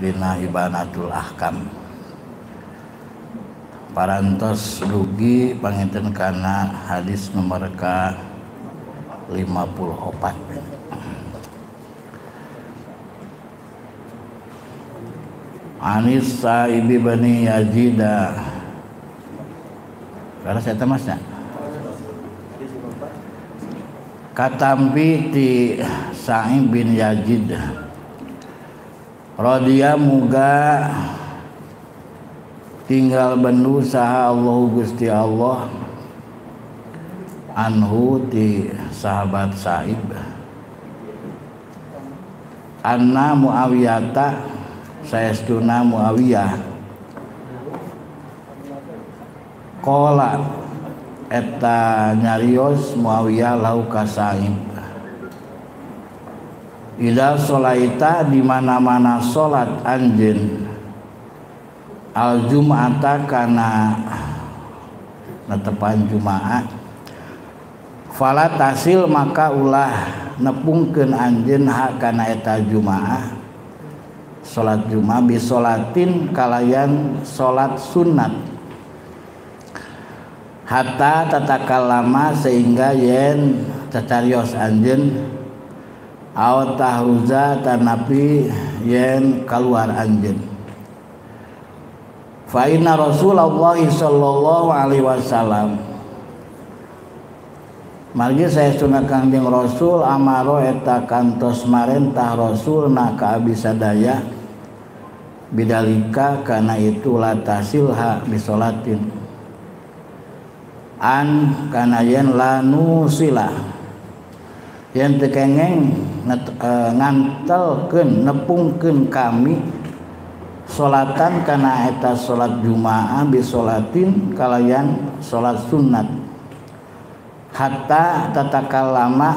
dina Ibanatul Ahkam. Parantos dugi panginten kana hadis nomor ka 54. Anis Sa'ibi Bani Yazid. Karena saya temasnya katampi ti Sa'ib bin Yazid radhiya muga tinggal bendu saha Allah Gusti Allah anhu ti sahabat Sa'ib anna Muawiyata saestuna Muawiyah qala eta nyarios Muawiyah lau ka Sa'ib ida sholaita di mana-mana salat anjeun al jum'ata kana netepan jumaah fala tasil maka ulah nepungkeun anjeun hak kana eta jumaah salat jumaah bi sholatin kalayan salat sunat hatta tatakallama sehingga yen cacarios anjeun aw tahruza tanapi yen keluar anjeun. Fa inna Rasulullah sallallahu alaihi wasallam margi saya sunah kangjeng Rasul amaro eta kantos marentah Rasul na ka abi sadaya bidalika kana itu latasilha bisolatin an kana yen lanu sila yen teu kengeng ngantelkeun nepungkeun kami salatan kana eta salat jumaah bi salatin kalayan salat sunat hatta tatakallama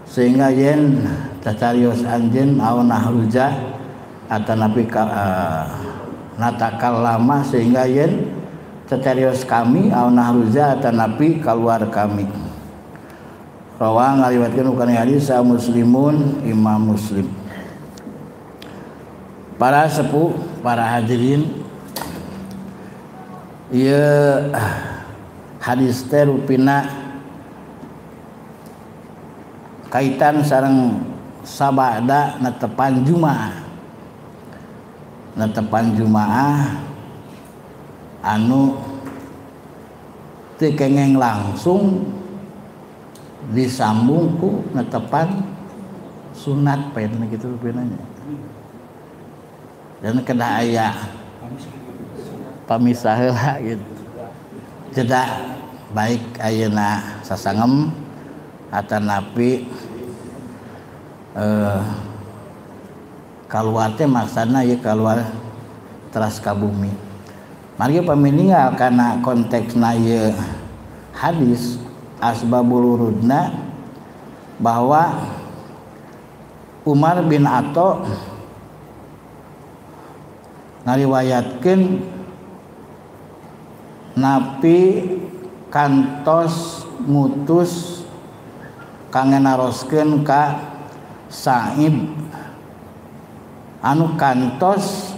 sehingga yen cacarios anjeun au nahruja atanapi natakallama sehingga yen cacarios kami au nahruja atanapi keluar kami. Rawang ngaliwatkeun kana hadis sa Muslimun Imam Muslim. Para sepuh, para hadirin, ieu hadis teh rupina kaitan sareng sabada netepan jumaah. Netepan jumaah anu teu kengeng langsung disambung ku netepan sunat pen gitu rupinanya. Dan kena aya pamisah heula gitu. Cedak baik ayeuna sasangem atanapi kaluar teh maksana ieu kaluar teras ka bumi. Mari paminingal kana konteksna ieu hadis asbabul wurudna bahwa Umar bin Atha ngariwayatkeun napi kantos ngutus kangenaroskeun ka Sa'ib anu kantos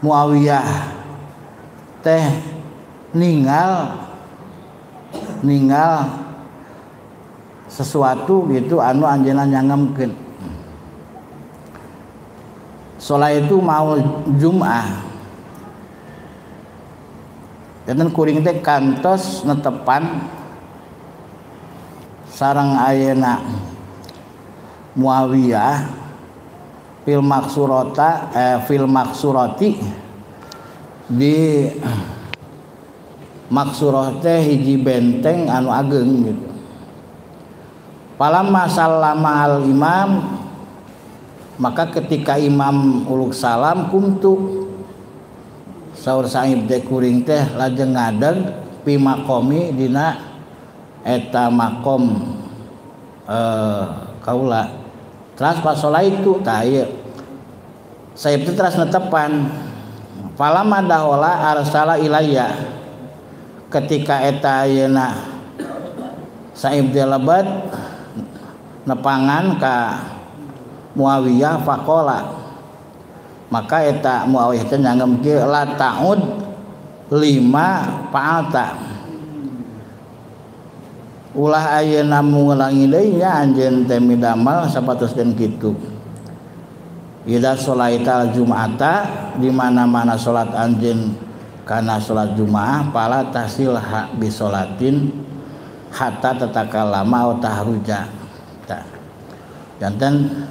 Muawiyah teh ninggal sesuatu gitu anu anjeunna nyangemkeun. Salat itu mau Jumat. Dan kuring teh kantos netepan sareng ayeuna Muawiyah fil maksurati di maksurah teh hiji benteng anu ageng gitu. Palamma sallama al imam maka ketika imam uluk salam kumtu saur Sa'ib teh kuring teh lajeng ngadeg pi makomi dina eta makom kaula teras pas salat itu tah ieu Sa'ib teh teras netepan falamma dahola arsala ilayya ketika eta ayeuna Sa'ib teh lebat nepangan ka Muawiyah faqala, maka eta Muawiyah teh nyanggem kieu la ta'ud lima fa'alta, ulah ayeuna ngulangi deui nya anjeun teh midamal sapatuskeun kitu. Idza sholaita al-jum'ata, di mana-mana salat anjeun kana salat Jumaah, pala tahsil bi sholatin hatta tatakallama aw tahruja. Tah. Janten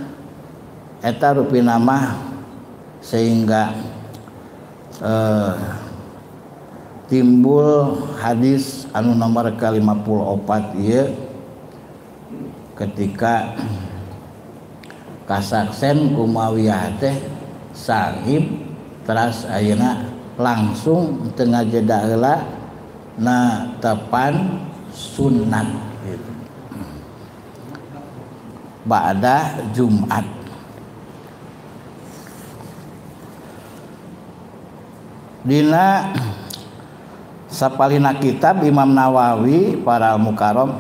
eta rupina mah sehingga timbul hadis anu nomor ke-54 ieu ketika kasaksen ku Muawiyah teh sahib teras ayeuna langsung teu ngajeda heula na tepan sunat gitu. Ba'da Jumat. Dina sapalina kitab Imam Nawawi para al-Mukarram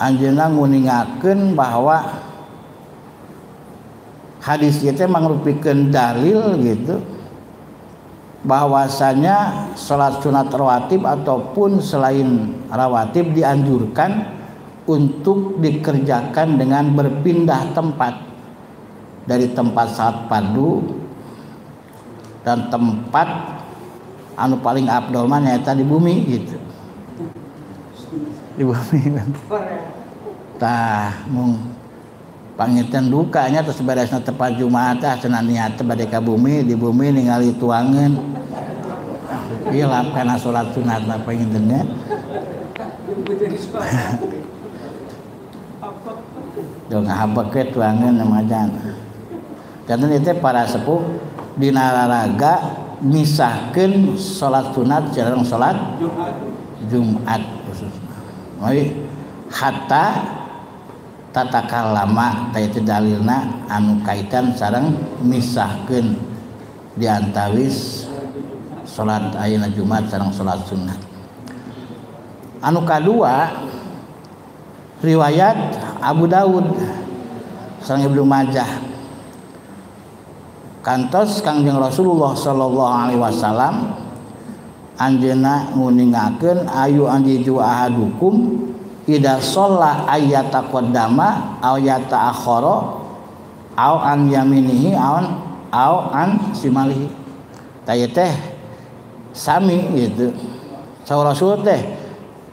anjeunna nguningakeun bahwa hadis ieu teh mangrupikeun dalil gitu bahwasanya salat sunat rawatib ataupun selain rawatib dianjurkan untuk dikerjakan dengan berpindah tempat dari tempat salat fardu dan tempat anu paling afdol mah nyaeta di bumi gitu. Di bumi kan. Tah mung panginten dukanya terus beresna tepat Jumaat teh cenah niat bade ka bumi, di bumi ningali tuangeun. Ieu lah kana salat sunat mah pangintennya. Dong ngahabek ke tuangeun namajan. Janten itu para sepuh dina raraga misahkeun salat sunat sareng salat Jumat khususna. Mari hatta tatakallama teh itu dalilna anu kaitan sareng misahkeun di antawis salat ayeuna Jumat sareng salat sunat. Anu kadua riwayat Abu Daud sareng Ibnu Majah kantos Kangjeng Rasulullah sallallahu alaihi wasallam anjeunna nguningakeun ayu anjiju ahadukum idza shalla ayyata qaddama aw yata akhara aw an yaminihi aw an simalihi. Tah teh sami gitu. Saur Rasul teh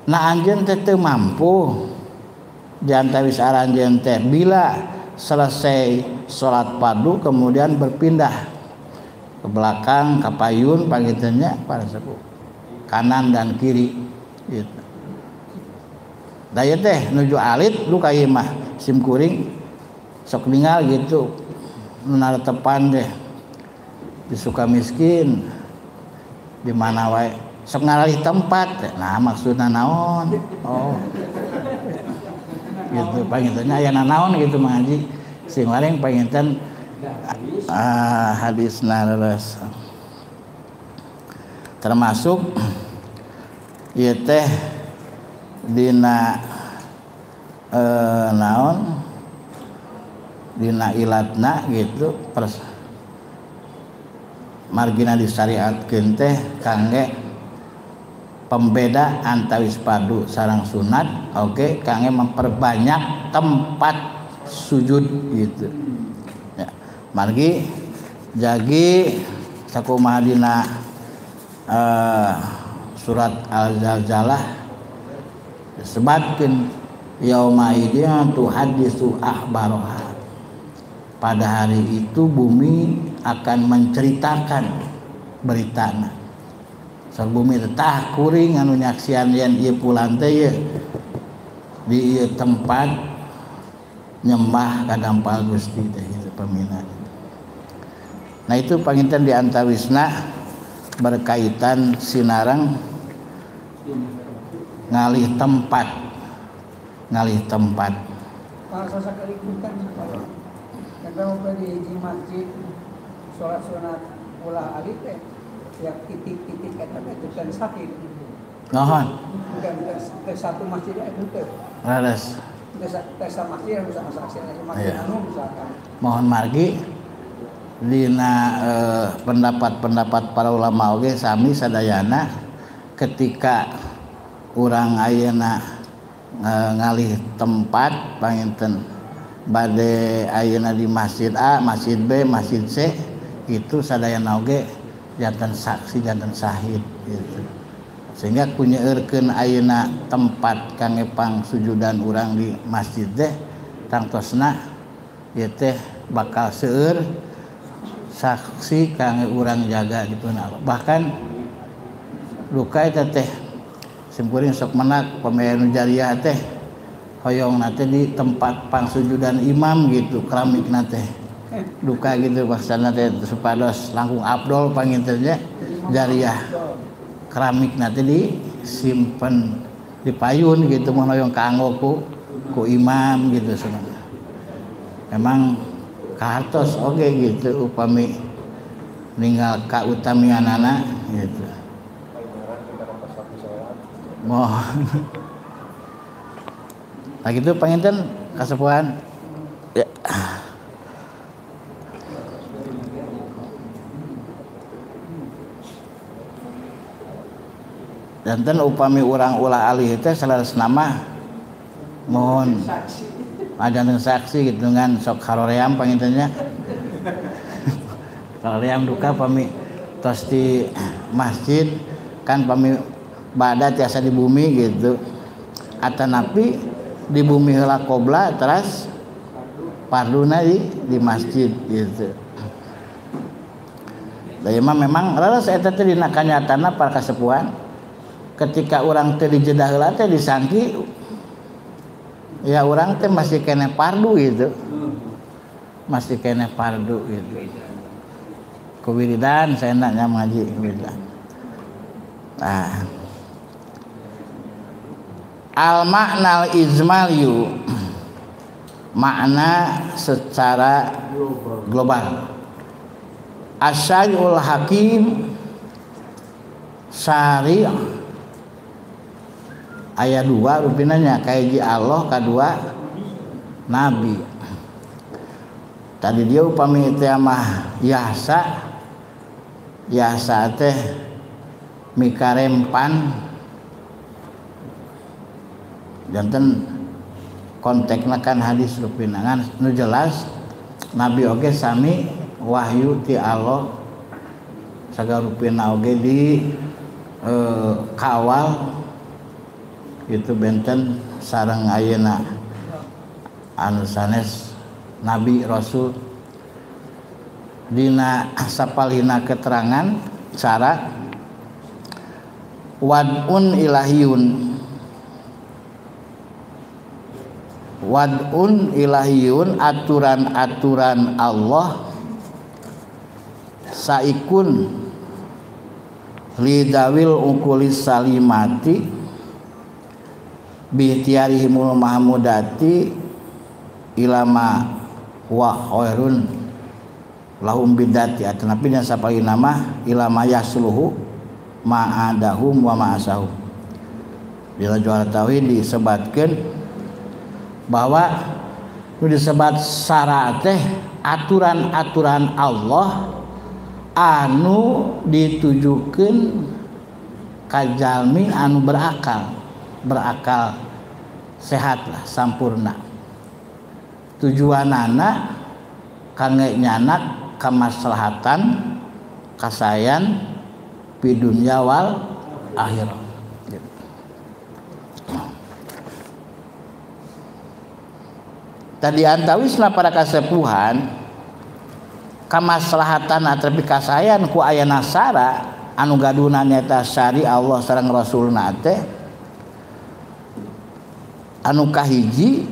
na anjeun teh teu mampu di antawis aranjeun teh bila selesai salat fardu kemudian berpindah ke belakang ka payun pangiteunya para sepuh kanan dan kiri gitu. Daya teh nuju alit lu ka ieu mah sim kuring sok ningal gitu nu naretepan teh di Sukamiskin di mana wae sok ngalih tempat. Nah maksudna naon? Oh gitu pangiteunya aya naon gitu mah haji sing laring panginten hadisna leres termasuk ieu teh dina naon dina ilatna gitu margina disyariatkeun teh kangge pembeda antawis fardu sareng sunat, oke, kangge memperbanyak tempat sujud gitu. Ya, margi jagi sakumaha dina surat Al-Zalzalah sebatkeun yauma idzin tuhaddisu akhbaraha. Pada hari itu bumi akan menceritakan beritana. Sok bumi teh kuring anu nyaksian yen ieu pulan teh ye di ieu tempat nyembah kadampal Gusti teh gitu paminat. Nah itu panginten di antawisna berkaitan sinareng ngalih tempat. Kalau sekali bukan kalau di masjid sholat sunat ulah alif teh ya titik-titik eta itu kan sakit. Naon? Bukan ke satu masjid itu teh. Laras. Pesta masjid harus sama saksi masjid anu misalkan. Mohon margi dina pendapat-pendapat para ulama oge sami sadayana ketika urang ayeuna ngalih tempat panginten bade ayeuna di masjid A, masjid B, masjid C itu sadayana oge janten saksi janten syahid gitu. Sehingga kunyeurkeun ayeuna tempat kangge pangsujudan urang di masjid teh tangtosna ieu teh bakal seueur saksi kangge urang jaga dipuna. Bahkan luka eta teh simkuring sok menak pamilihan jariah teh hoyongna teh di tempat pangsujudan imam gitu keramikna teh duka gitu maksudna teh supados langkung afdol pangintennya jariah keramik nanti disimpan di payun gitu mau yang kanggo ku imam gitu sebenarnya. Memang kahartos oge gitu upami ninggal kautamianana gitu. Mohon. Nah gitu panginten kasepuhan. Ya. Janten upami urang ulah alih teh salasna mah mohon ajanten saksi gitu dengan sok haroream pangintennya. Haroream duka pami tos di masjid kan pami bada tiasa di bumi gitu. Atanapi di bumi heula qobla teras parduna di masjid gitu. Da mah memang raras eta teh dina kanyatana para kasepuhan ketika orang teh dijedah heula teh disangki ya orang teh masih kene fardu gitu. Masih kene fardu gitu. Kewiridan saya enaknya ngaji wiridan. Nah. Al makna ijmaliyu makna secara global. Asyai'ul hakim syari' ayat 2 rupinanya kaiji Allah kedua nabi. Tadi dia upami teh mah yasa teh mikarempan janten konteksna kan hadis rupinangan nu jelas nabi oge sami wahyu ti Allah sagarupina oge di kawal itu benten sareng ayeuna anu sanes nabi rasul dina sapalina keterangan syarat wad'un ilahiyun aturan-aturan Allah saikun lidawil ukulis salimati bihtiyarihimul mahmudati ilama wa khairun lahum bidati atanapi dan sapali nama ilama yasluhu ma'adahum wa ma'asahum. Bila jual tauhid disebatkan bahwa itu disebat syarat teh aturan-aturan Allah anu ditujukeun ka jalmi anu berakal sehat lah sampurna tujuanana kangge nyanak kamaslahatan kasayan di dunia wal akhirat. Tadi antawisna para kasepuhan kamaslahatan atrapi kasayan ku aya nasara anu gaduna nyata syari Allah sareng rasulna teh anu kahiji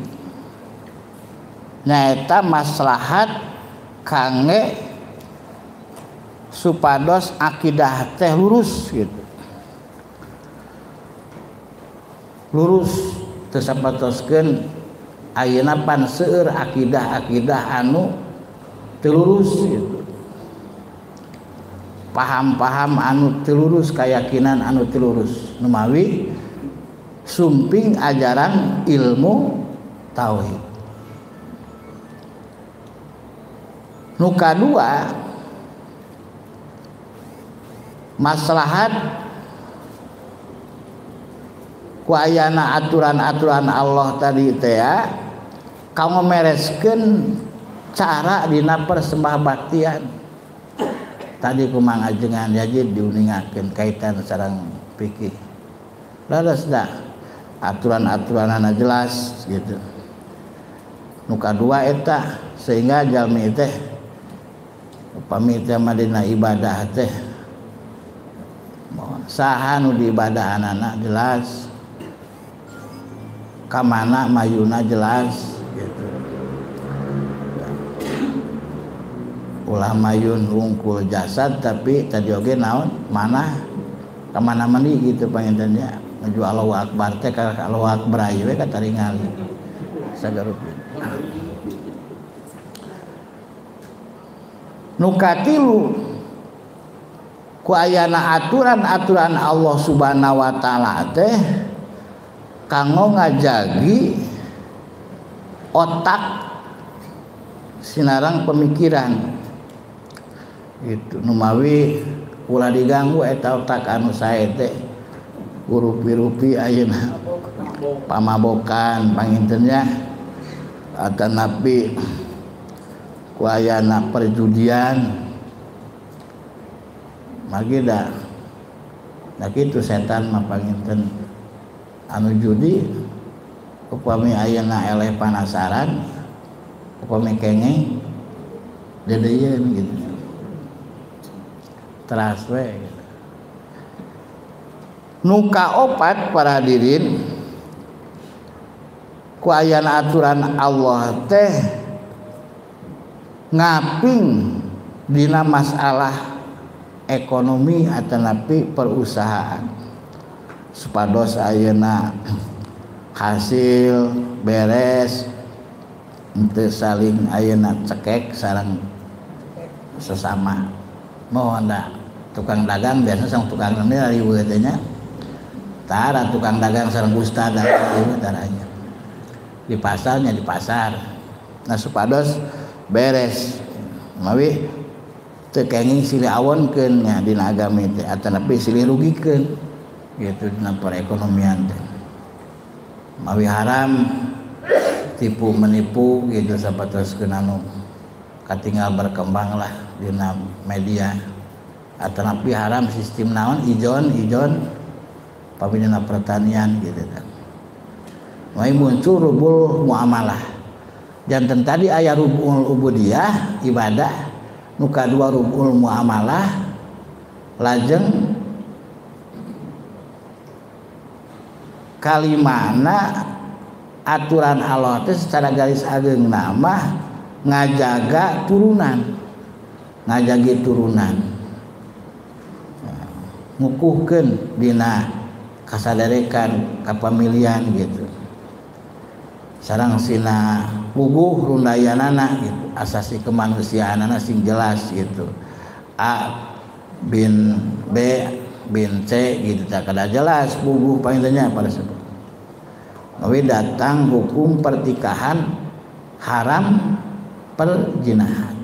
nyaeta maslahat kangge supados akidah teh lurus gitu. Lurus teu sapatoskeun ayeuna pan seueur akidah-akidah anu teu lurus gitu. Paham-paham anu teu lurus, keyakinan anu teu lurus. Nu mawi sumping ajaran ilmu tauhid. Nu kadua maslahat ku ayana aturan-aturan Allah tadi teh ya kamu mereskeun cara dina persembah baktian tadi kumang ajengan jadi diuningakeun kaitan sareng fikih laras dah aturan-aturanana jelas gitu. Nu kadua eta sehingga jalmi teh upami teh madina ibadah teh saha nu diibadahanana jelas kamana mayuna jelas gitu. Ulah mayun wungkul jasad tapi tadi oge naon mana kamana mani gitu pangintennya menuju Allahu Akbar teh ka Allahu Akbar ieu we kataringali sagarup. Nu katilu ku ayana aturan-aturan Allah Subhanahu wa taala teh kanggo ngajagi otak sinarang pemikiran gitu nu mawi ulah diganggu eta otak anu sae teh urupi-rupi ayeuna pamabokan pangintennya atanapi ku ayana perjudian magida nah kitu setan mah panginten anu judi upami ayeuna eleh panasaran upami kengeng dedeyeun gitu teras we gitu. Nu kaopat para hadirin ku ayana aturan Allah teh ngaping dina masalah ekonomi atanapi perusahaan supados ayeuna hasil beres teu saling ayeuna cekek sareng sesama mohon da tukang dagang biasa sama tukang ini dari teh tara tukang dagang sareng ustad ieu taranya di pasarnya di pasar nah supados beres mawi teu kenging silih awonkeun nya dina agami teh atanapi silih rugikeun gitu dina perekonomian teh mawi haram tipu menipu gitu sapateruskeun anu katinggal berkembang lah dina media atanapi haram sistem naon ijon pabidina pertanian gitu kan mai muncul rubul muamalah janten tadi aya rubul ubudiyah ibadah nu kadua rubul muamalah lajeng kalimana aturan Allah teh secara garis ageung nama ngajaga turunan ngajagi turunan ngukuhkeun dina kasadarekan kapamilian gitu sareng sina puguh rundayanana gitu asasi kemanusiaanana sing jelas gitu A bin B bin C gitu tak kada jelas puguh paintanya pada sebut mawi datang hukum pertikahan haram perjinahan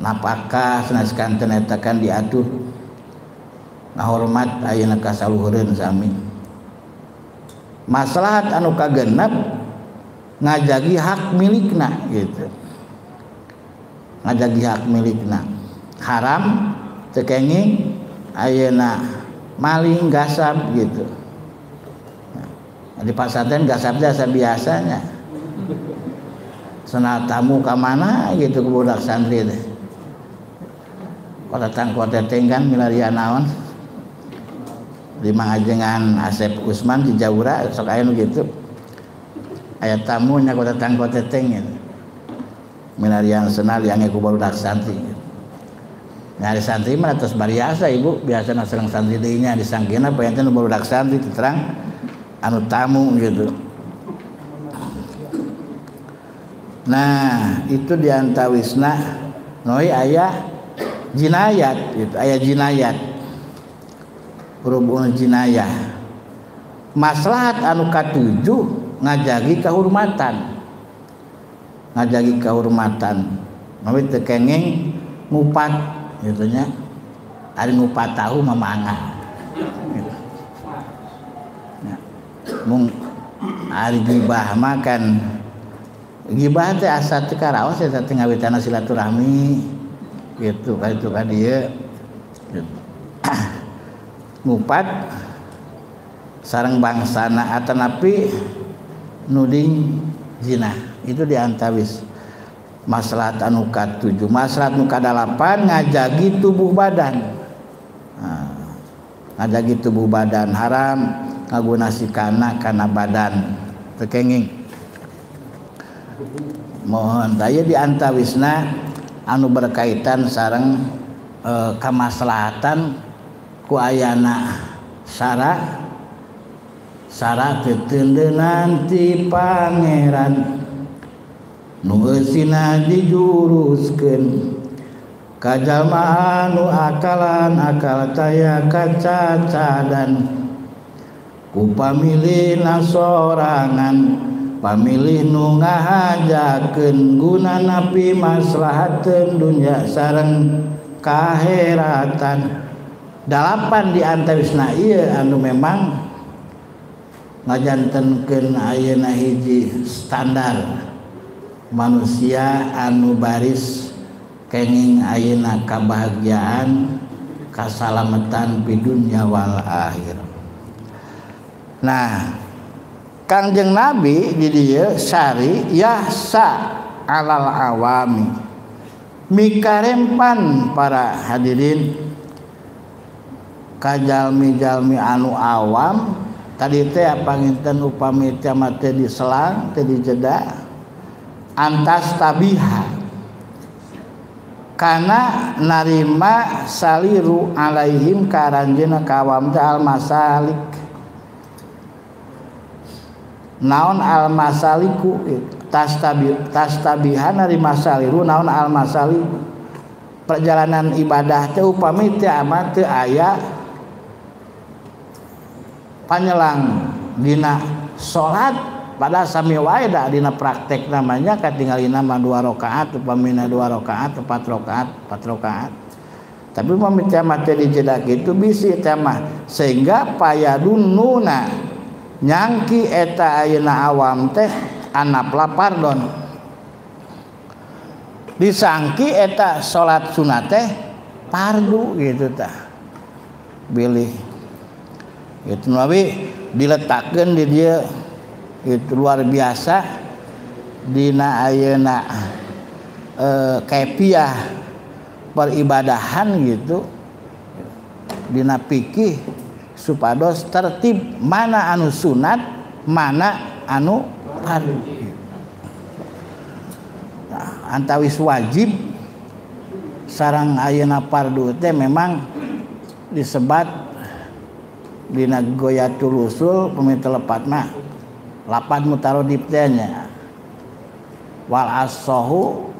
napakah sanaskanten eta kan diatur nah hormat ayeuna kasaluhureun sami maslahat anu kagenep ngajagi hak milikna gitu ngajagi hak milikna haram teu kenging ayeuna maling gasab gitu nah, di pasantren gasab biasa biasanya sana tamu ka mana gitu ke budak santri teh datang kota tenggan milarian naon di mangajengan Asep Usman di Jaura sok aya nu gitu aya tamu nya kota datang kota tenggen milarian senal yang ku budak santri nyari santri mah tos bariasa ibu biasana sareng santri deui nya disangkeuna payanten budak santri terang anu tamu gitu nah itu diantawisna noi aya jinayat gitu aya jinayat rubul jinayah maslahat anu katujuh ngajagi kehormatan tapi teu kenging ngupat gitu nya. Ari ngupat tahu mamangah gitu. Ya. Mung ari gibah makan gibah teh asa teu karaos eta teh ngawitana silaturahmi gitu ka itu ka dieu gitu. Ngupat sareng bangsana atanapi nuding zina itu diantawis maslahat anu ka-7. Maslahat anu ka-8 ngajagi tubuh badan. Ngajagi tubuh badan haram ngagunasikana kana badan teu kenging. Mohon daya diantawisna anu berkaitan sareng kamaslahatan ku ayana syara teteundeunnan ti pangeran nu eusina dijuruskeun ka jalma anu akalan akal taya kacacadan ku pamilihna sorangan pamilih nu ngahajakeun gunana pimaslahateun dunya sareng kaheratan. 8 di antawisna ieu anu memang ngajantenkeun ayeuna hiji standar manusia anu baris kenging ayeuna kabahagiaan kasalamatan di dunya wal akhir. Nah, Kangjeng Nabi di dieu sari yahsa alal awami mikarempan para hadirin kajalmi-jalmi anu awam tadi teh panginten upami teh mate diselang teh dijeda antas tabiha kana narima saliru alaihim karanjeuna kawam teh al masalik. Naon al masaliku tastabiha narima saliru naon al masalik perjalanan ibadah teh upami teh amat teu aya panyelang dina salat pada sami wae da dina praktek namanya katinggalina mah 2 rakaat upamina 2 rakaat 4 rakaat tapi upami teh mah teh dijeda kitu bisi teh mah sehingga payadununa nyangki eta ayeuna awam teh anapla pardon disangki eta salat sunat teh fardu gitu tah bilih itu nabi diletakkeun di dieu itu luar biasa dina ayeuna kaifiah peribadahan gitu dina fikih supados tertib mana anu sunat mana anu fardu. Nah, antawis wajib sareng ayeuna fardu teh memang disebat dina goyatul usul pemita lepat mah lapan mutarodip teh nya wal as-sahu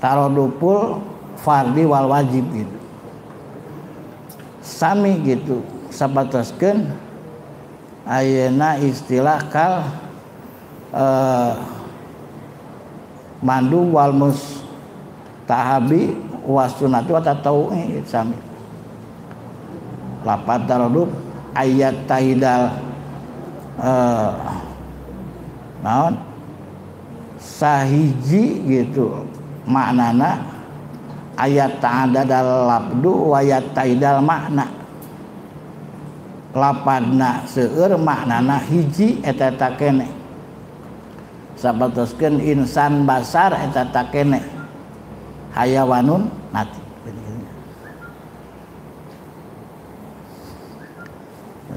tarodupul fardi wal wajib gitu sami gitu sabatoskeun ayeuna istilah kal mandu wal mustahabi wasunatu atau sami lapat tarodub ayat tahidal naon sahiji gitu maknana ayat ta'adadal labdu wa ayat tahidal makna lapadna seueur maknana hiji eta takene sabatoskeun insan basar eta takene hayawanun nati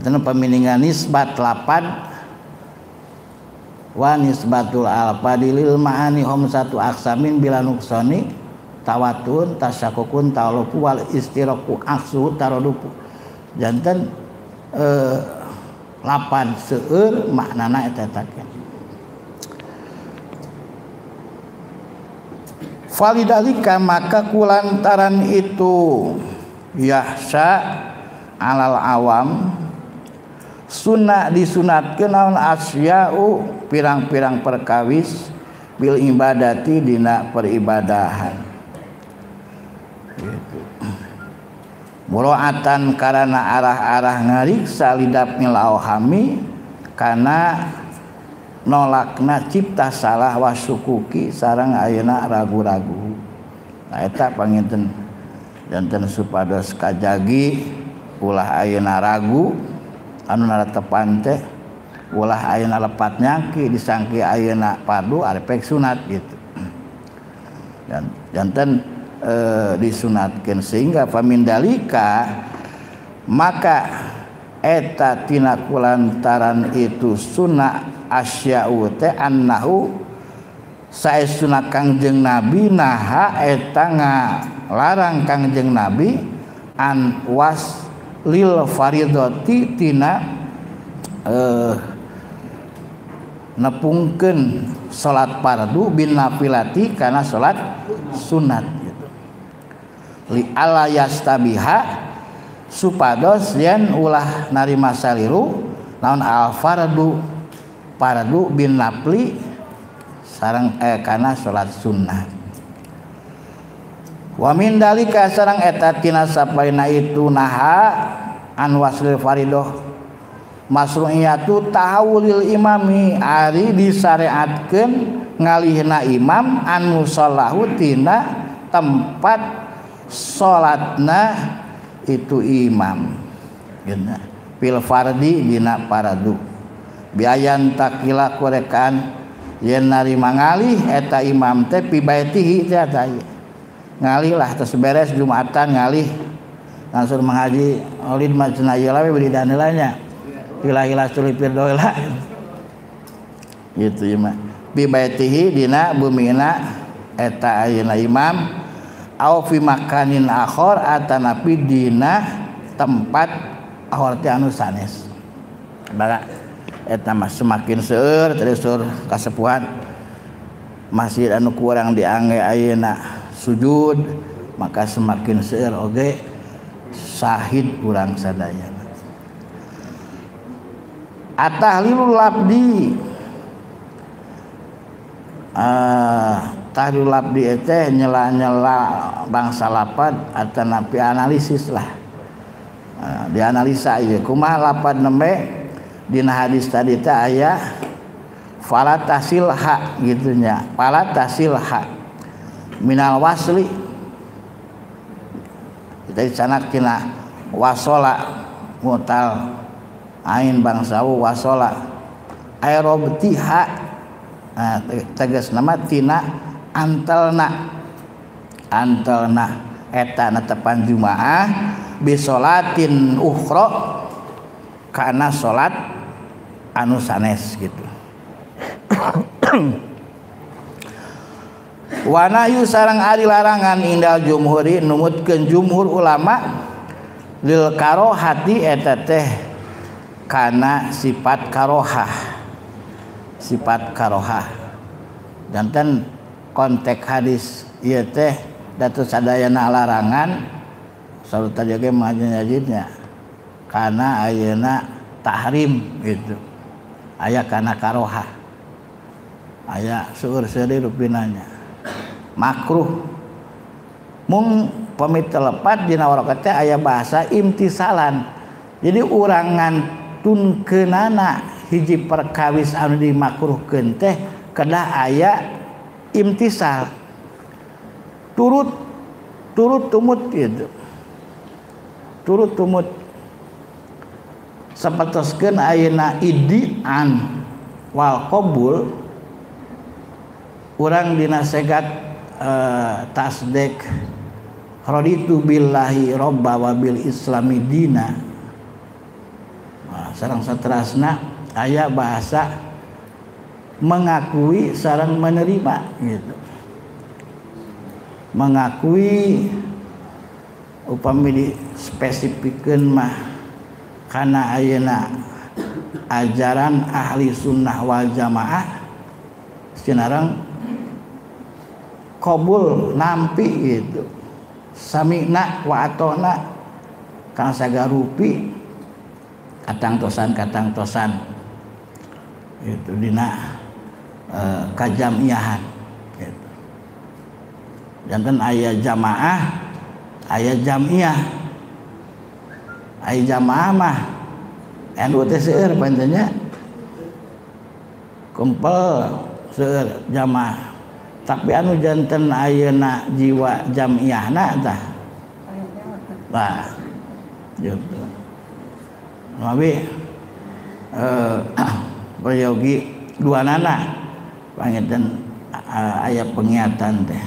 tena paminingan nisbat lapad wa nisbatul alfadilil ma'ani hum satu aksamin bila nuksoni tawatun tasyakukun talupu wal istiraku aksu tarodupu janten lapan seueur maknana eta taken falidalika maka kulantaran itu yahsa alal awam sunnah disunatkeun naon asya'u pirang-pirang perkawis bil ibadati dina peribadahan gitu. Muraatan karana arah-arah ngariksa lidapnil auhami kana nolakna cipta salah wasukuki sareng ayeuna ragu-ragu. Nah eta panginten janten supados kajagi ulah ayeuna ragu anu naratepan teh ulah ayeuna lepat nyangki disangki ayeuna fardu arepek sunat gitu. Dan janten disunatkeun sehingga pamindalika maka eta tina kulantaran itu sunnah asya'u teh annahu saestuna Kangjeng Nabi naha eta ngalarang Kangjeng Nabi an was lil faridati tina nepungkeun salat fardu bin nafilati kana salat sunat gitu. Li ala yastabiha supados yen ulah narima saliru naon al fardu bin nafli sareng kana salat sunnah. Wa min dalika sareng eta tina sapaina itu naha an waslil faridoh masru'iyatu tahawulil imami ari disyariatkeun ngalihna imam an musallahu tina tempat salatna itu imam geuna fil fardi dina fardu biayan takila korekan yen narima ngalih eta imam teh pi baitihi teh ngalih lah terus beres Jumatan ngalih langsung mengaji maulid macana ieu we beri danelanya ilah tulipir doela gitu mah bi baitihi dina bumina eta ayeuna imam au fi makanin akhor atanapi dina tempat akhor teh anu sanes baga eta mah semakin seueur terus kasepuhan masjid anu kurang diangge ayeuna sujud maka semakin seueur oge sahid urang sadaya. At-tahlilul labdi tahlilul labdi teh nyela-nyela bangsa lapad atanapi analisis lah. Dianalisa ieu kumaha lapad nembe dina hadis tadi teh aya fala tasilha gitu nya. Fala tasilha minal wasli kita dicanak tina wasola mutal ain bangsawu wasola aerobtiha tegas nama tina antelna eta netepan jumaah bisolatin ukhra kana salat anu sanes gitu. Wanayu sareng ari larangan indal jumhuri numutkeun jumhur ulama lil karohati eta teh kana sifat karohah janten konteks hadis ieu teh datus sadayana larangan sarta jage majanyajidnya kana ayeuna tahrim gitu aya kana karohah aya seueur-seueur rupinanya makruh mung pamit telepat dina warokat teh aya bahasa imtisalan jadi urang ngantunkeunana hiji perkawis anu dimakruhkeun teh kedah aya imtisal turut tumut gitu turut tumut sapertoskeun ayeuna idian wal qabul urang dina segat tasdek raditu billahi robba wa bil islami dina. Sareng saterasna aya bahasa mengakui sareng menerima gitu. Mengakui upami dispesifikeun mah kana ayeuna ajaran ahli sunnah wal jamaah sinareng qabul nampi gitu sami'na wa atona kana sagarupi katang-tosan itu dina kajamiahan gitu. Janten aya jamaah, aya jamiah. Aya jamaah mah anu teh seueur panjennya kumpul seueur jamaah. Tapi anu janten ayeuna jiwa jamiahna tah. Nah, gitu. Nabi prayogi duanana pangetan aya pengiatan teh.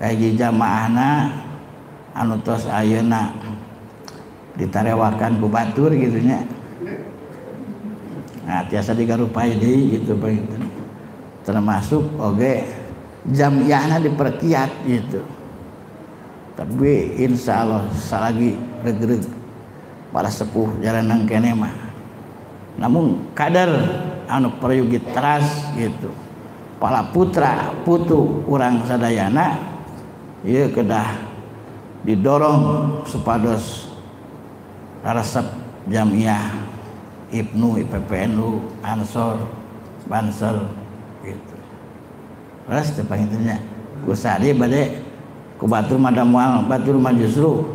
Kaji jamaahna anu tos ayeuna ditarewakan ku batur gitu nya. Nah, tiasa digarupai deui gitu pangetan. Termasuk oge jamiahna diperkiat gitu. Tapi insya Allah salagi regreg para sepuh jalanan kene mah. Namun kadar anu prayogi teras gitu. Para putra putu urang sadayana ieu kedah didorong supados resep jamiah Ibnu, IPPNU, Ansor, Bansel gitu. Terus teh pangintennya ku sadi bade ku batur mah da moal batur mah justru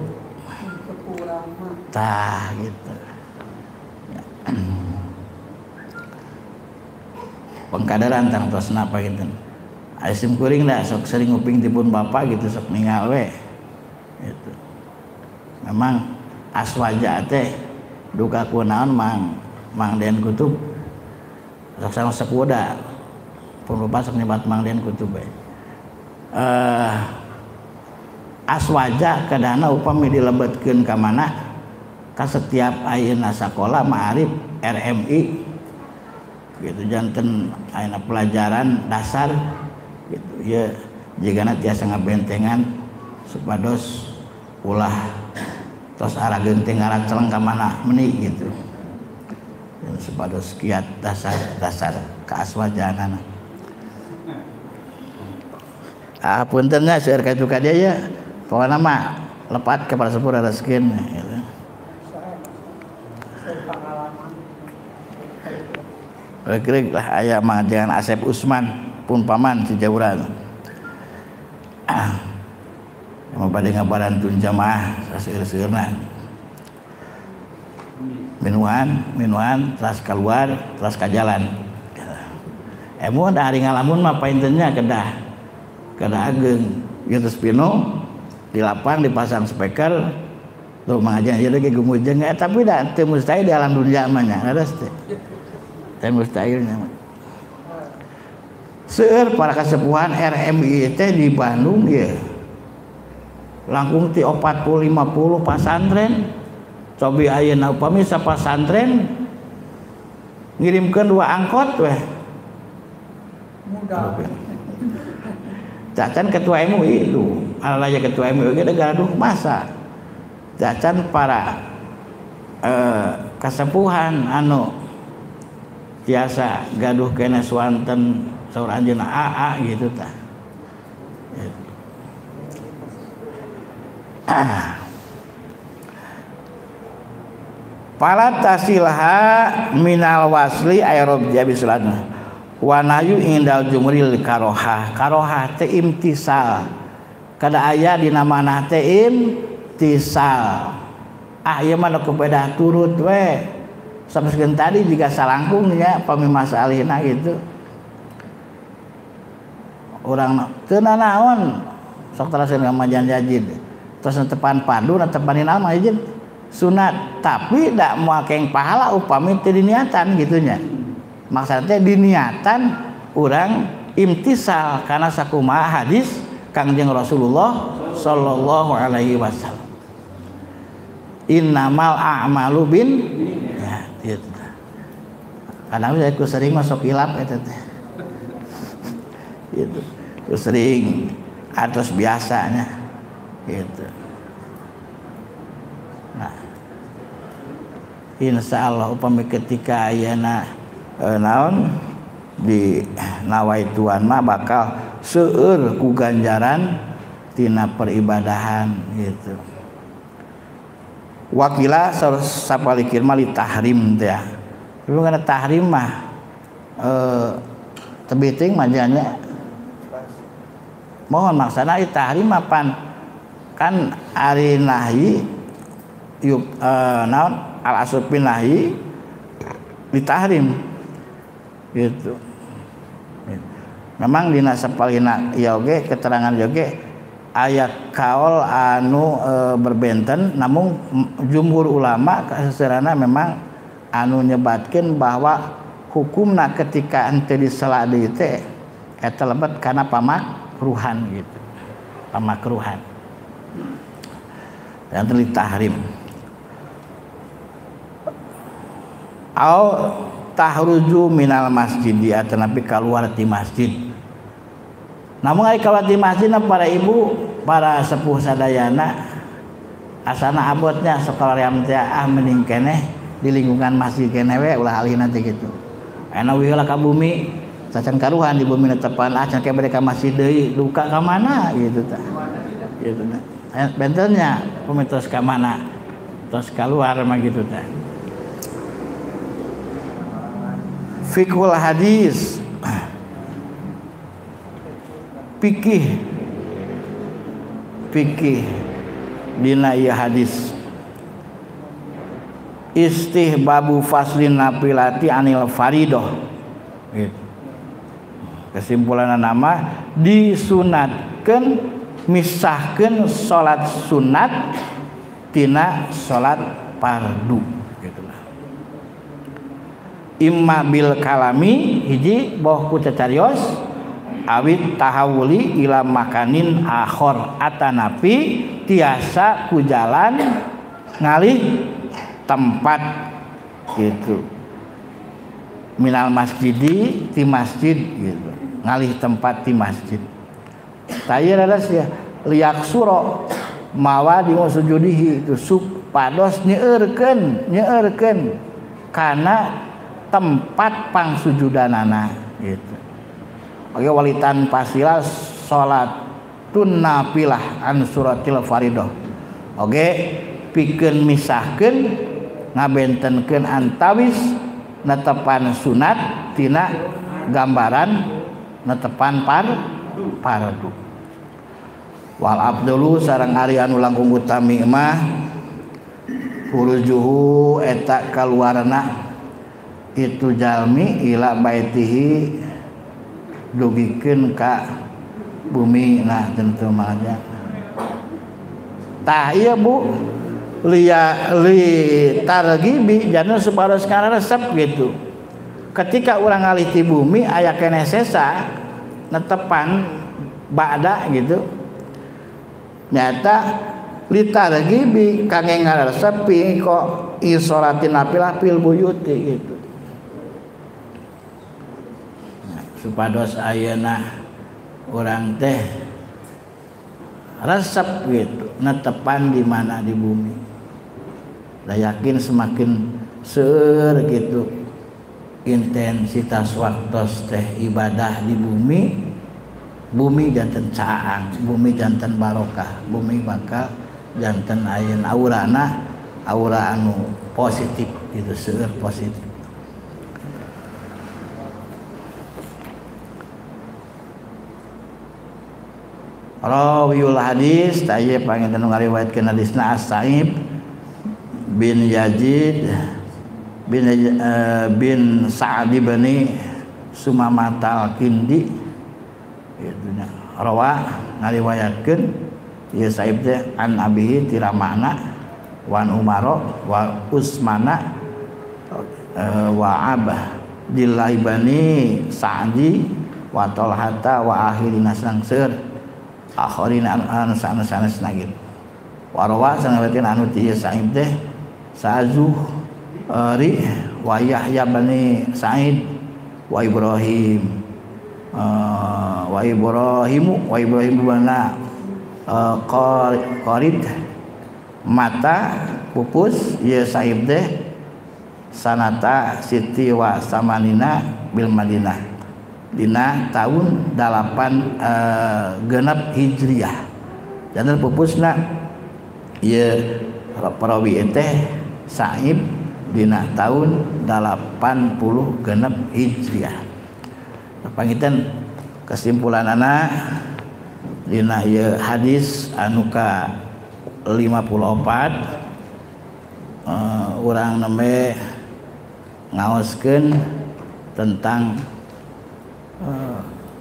tah gitu. Pengkadaran tang tosna panginten. Aisim kuring da sok sering nguping tipun bapak gitu sok ningal we. Gitu. Memang aswaja teh duka kunaon mang Den Kutub sok sama sepuda pun bapak sok nyebat mang Den Kutub we. Aswaja kadana upami dilebetkeun ka mana ka setiap ayeuna sakola ma'arif RMI gitu janten ayeuna pelajaran dasar gitu ya jigana tiasa ngabentengan supados ulah tos arageun teh ngaraceleng ka mana meuni gitu dan supados kiat dasar kaaswajanana. Puntennya seueur ka itu dia ya pokona mah lepat ke para sepuh rezekina gitu. Regreg lah aya mah dengan Asep Usman pun paman si Jauran. Mau pada ngabarantun jamaah saseur-seurna. Minuan teras keluar, teras ka jalan. Emu da hari ngalamun mah paintennya kedah ageung gitu spino di lapang dipasang speaker tuh mengajian ieu ge gumujeng tapi da teu mustahil di alam dunia mah nya leres teh. Teh mustahilnya. Seueur para kasepuhan RMI teh di Bandung ya. Langkung ti 40 50 pasantren. Cobi ayeuna upami sapasantren ngirimkeun 2 angkot weh. Mudah. Cacan ketua MUI itu, alaya ketua MUI ge gaduh masa. Cacan para kasepuhan anu tiasa gaduh kena swanten saur anjeunna AA gitu tah. Pala tasilha minal wasli aerob jabisulana wa nayu indal jumril karoha teh imtisal kada aya dina manah teh imtisal ieu mah nu beda turut we sampeskeun tadi juga salangkung nya pami masalihna gitu urang teu nanaon sok taraseun ka majan jajid tos netepan padu netepanin nama izin sunat tapi da moal keng pahala upami teu diniatan gitunya maksudnya diniatan urang imtisal karena sakumaha hadis Kangjeng Rasulullah sallallahu alaihi wasallam innamal a'malu bin ya gitu. Karena saya ku sering masuk hilap eta teh. Gitu. Ku sering atas biasanya gitu. Nah. Insyaallah upami ketika ayeuna naon di nawaituan mah bakal seueur ku ganjaran tina peribadahan gitu. Wakila sapalikir mah li tahrim teh. Lu kana tahrim mah tebiting mah janya mohon maksana ieu tahrim mapan kan ari nahyi yub naon al asrufin nahyi li tahrim gitu. Memang dina sapalina ieu oge keterangan oge aya kaul anu berbenten namun jumhur ulama kasaserana memang anu nyebatkeun bahwa hukumna ketika henteu disela deui teh eta lebet kana pamakruhan gitu. Pamakruhan. Dan li tahrim. Au tahruju minal masjid atau nabi keluar ti masjid. Namun ari keluar ti masjid para ibu, para sepuh sadayana asana abotnya sekolah yang teh mending keneh di lingkungan masjid keneh we ulah alihna teh kitu. Aya wiheulah ka bumi, sacan karuhan di bumi netepan can ke mereka masjid deui duka ka mana gitu tah. Gitu tah. Bentennya pemetos ka mana? Tos keluar mah gitu tah. Fiqhul hadis fikih dina ieu hadis istihbabu faslin nafilati anil faridoh gitu. Kesimpulanna nama disunatkeun misahkeun salat sunat tina salat fardu gitu lah. Imma bil kalami hiji boh ku cacarios awit tahawuli ila makanin akhor atanapi tiasa ku jalan ngalih tempat gitu minal masjidi ti masjid gitu ngalih tempat ti masjid tayeu radas ya liak suro mawa di sujudihi itu supados nyeureurkeun kana tempat pangsujudanana gitu. Oke walitan pasila salatun nafilah an suratil faridah. Oke pikeun misahkeun ngabentenkeun antawis netepan sunat tina gambaran netepan fardu. Wal abdulu sareng ari anu langkung utami mah furujuhu eta kaluarna itu jalmi ila baitihi dugikeun ka bumi nah tentu mah tah ieu Bu li targibi jangan supados kana resep gitu ketika urang ngalih ti bumi aya keneh sesa netepan ba'da gitu nyata li targibi kangge ngaresepi kok isolatin nafilah fil buyuti gitu supados ayeuna urang teh resep gitu netepan di mana di bumi da yakin semakin seueur gitu intensitas waktos teh ibadah di bumi janten caang bumi janten barokah bumi bakal janten ayeuna aura anu positif gitu seueur positif. Rawiyul hadis taya panginten ngariwayatkeun hadisna As-Sa'ib bin Yazid bin Sa'd bin Sumamah al-Kindi itu nya rawa ngariwayatkeun ieu Sa'ib teh an abihi tiramana wan Umar wa Usmana wa Abdillah bin Sa'di wa Talhata wa akhirina sangseur akhirin anu sanes nagin warwa sangawetin anu tieu Sa'id teh Sa'zuh ri wa Yahya bin Sa'id wa Ibrahim bana qarid mata pupus ieu Sa'id teh sanata siti wa samanina bil Madinah dina tahun 8 genep hijriyah janten pupusna ieu perawi teh Sa'ib dina tahun 80 genep Hijriah. Pangitan kesimpulan anak dina ieu hadis anu ka 54 urang nembe ngaoskeun tentang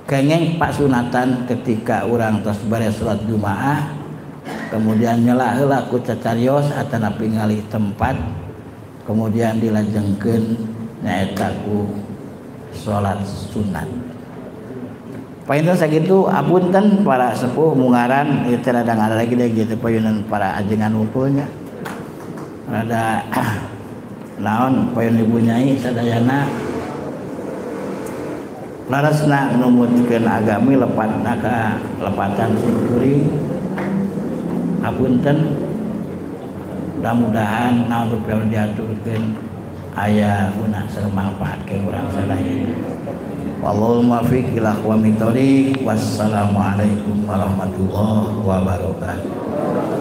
kengeng pasunatan ketika urang tos beres salat Jumaah kemudian nyela heula ku cacarios atana pingali tempat kemudian dilajengkeun nyaeta ku salat sunat. Painten sakitu apunten para sepuh mungaran ieu teh rada lagi deh gitu payunan para ajengan ngumpulnya. Rada naon payun ibu nyai sadayana larasna numutkeun agami lepatna ka lepatan simkuring. Apunten mudah-mudahan naon rupiah diaturkeun aya guna sareng manfaat ke urang sadaya. Wallahul muwaffiq ila aqwamit thoriq. Wassalamualaikum warahmatullahi wabarakatuh.